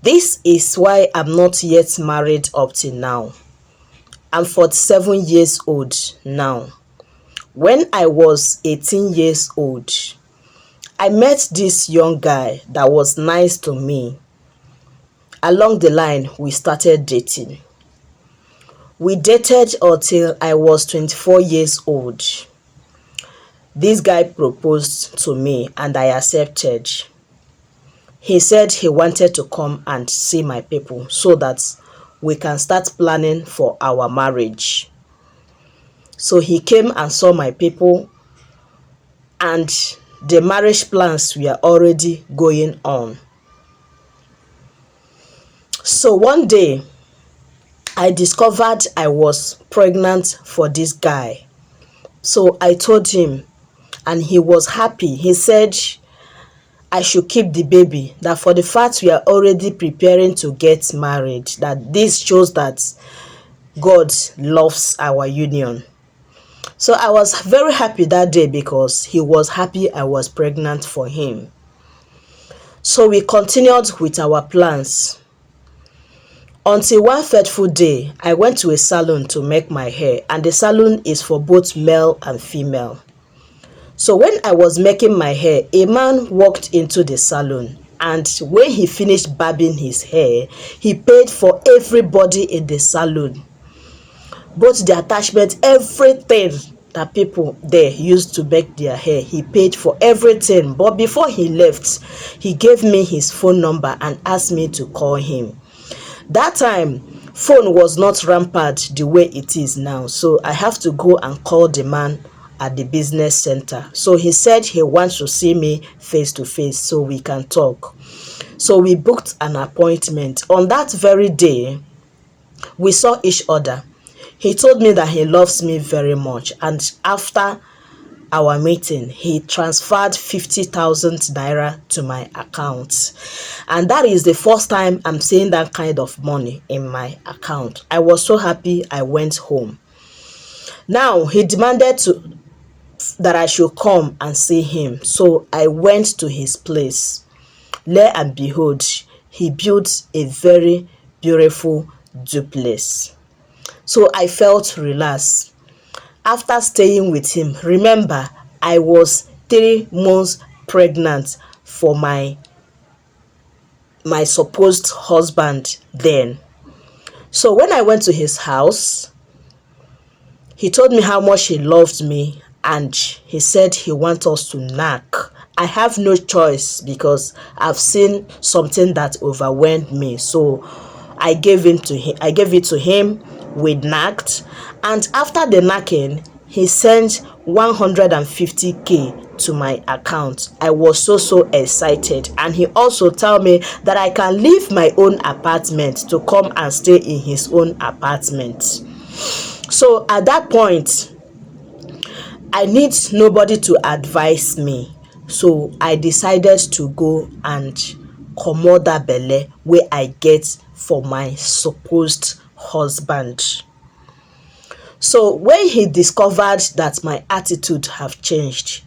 This is why I'm not yet married up till now. I'm 47 years old now. When I was 18 years old, I met this young guy that was nice to me. Along the line, we started dating. We dated until I was 24 years old. This guy proposed to me and I accepted. He said he wanted to come and see my people so that we can start planning for our marriage. So he came and saw my people, and the marriage plans were already going on. So one day, I discovered I was pregnant for this guy. So I told him, and he was happy. He said I should keep the baby, that for the fact we are already preparing to get married, that this shows that God loves our union. So I was very happy that day because he was happy I was pregnant for him. So we continued with our plans. Until one fateful day, I went to a salon to make my hair, and the salon is for both male and female. So when I was making my hair, a man walked into the salon, and when he finished barbing his hair, he paid for everybody in the salon. Both the attachment, everything that people there used to make their hair, he paid for everything. But before he left, he gave me his phone number and asked me to call him. That time, phone was not rampant the way it is now, so I have to go and call the man at the business center. So he said he wants to see me face to face so we can talk. So we booked an appointment. On that very day, we saw each other. He told me that he loves me very much, and after our meeting, he transferred 50,000 naira to my account, and that is the first time I'm seeing that kind of money in my account. I was so happy. I went home. Now he demanded that I should come and see him, so I went to his place. Lo and behold, he built a very beautiful duplex. So I felt relaxed after staying with him. Remember, I was 3 months pregnant for my supposed husband then. So when I went to his house, he told me how much he loved me, and he said he wants us to knack. I have no choice because I've seen something that overwhelmed me. So I gave it to him. We knacked, and after the knacking, he sent 150k to my account. I was so excited, and he also told me that I can leave my own apartment to come and stay in his own apartment. So at that point, I need nobody to advise me. So I decided to go and comot that belle where I get for my supposed husband. So when he discovered that my attitude have changed,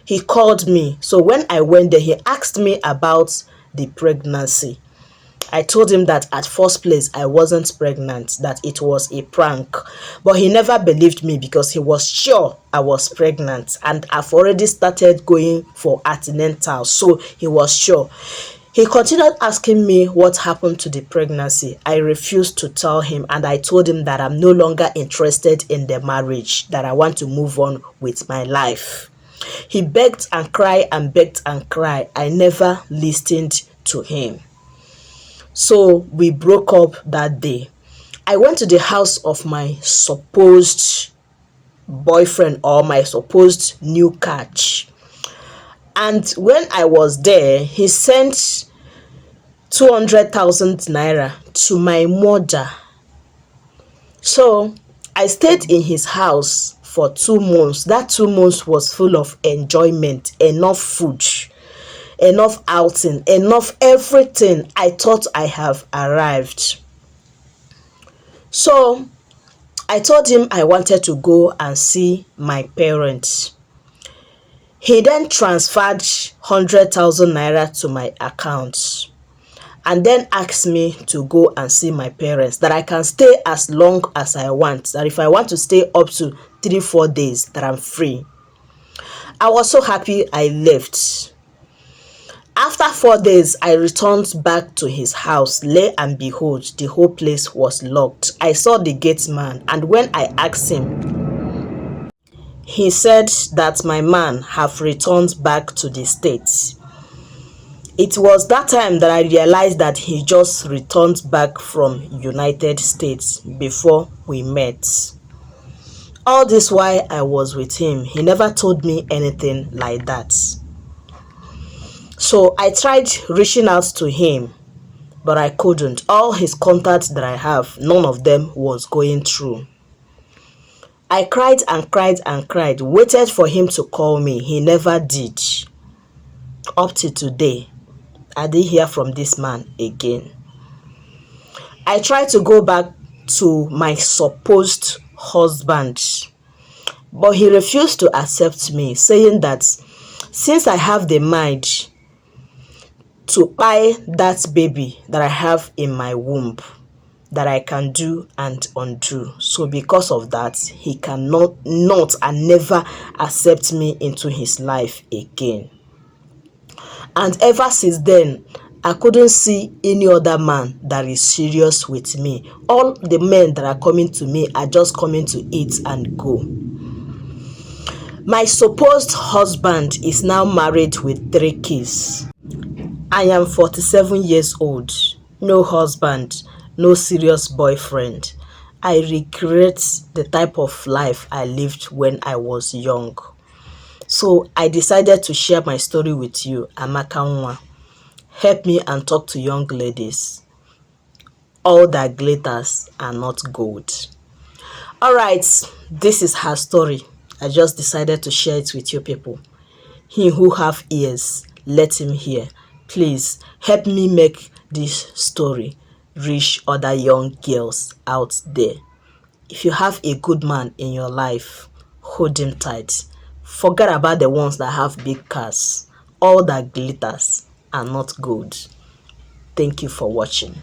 he called me. So when I went there, he asked me about the pregnancy. I told him that at first place I wasn't pregnant, that it was a prank. But he never believed me because he was sure I was pregnant, and I've already started going for antenatal, so he was sure. He continued asking me what happened to the pregnancy. I refused to tell him, and I told him that I'm no longer interested in the marriage, that I want to move on with my life. He begged and cried and begged and cried. I never listened to him. So we broke up that day. I went to the house of my supposed boyfriend, or my supposed new catch. And when I was there, he sent 200,000 naira to my mother. So I stayed in his house for 2 months. That 2 months was full of enjoyment, enough food, enough outing, enough everything. I thought I have arrived. So I told him I wanted to go and see my parents. He then transferred 100,000 naira to my account. and then asked me to go and see my parents, that I can stay as long as I want, that if I want to stay up to 3-4 days, that I'm free. I was so happy. I left. After 4 days, I returned back to his house. Lo and behold, the whole place was locked. I saw the gate man, and when I asked him, he said that my man have returned back to the States. It was that time that I realized that he just returned back from United States before we met. All this while I was with him, he never told me anything like that. So I tried reaching out to him, but I couldn't. All his contacts that I have, none of them was going through. I cried and cried and cried, waited for him to call me. He never did. Up to today, I didn't hear from this man again. I tried to go back to my supposed husband, but he refused to accept me, saying that since I have the mind to buy that baby that I have in my womb, that I can do and undo. So because of that, he cannot and never accept me into his life again. And ever since then, I couldn't see any other man that is serious with me. All the men that are coming to me are just coming to eat and go. My supposed husband is now married with 3 kids. I am 47 years old, no husband, no serious boyfriend. I regret the type of life I lived when I was young. So I decided to share my story with you, Amaka Nwa. Help me and talk to young ladies. All that glitters are not gold. Alright, this is her story. I just decided to share it with you people. He who have ears, let him hear. Please help me make this story reach other young girls out there. If you have a good man in your life, hold him tight. Forget about the ones that have big cars. All that glitters are not gold. Thank you for watching.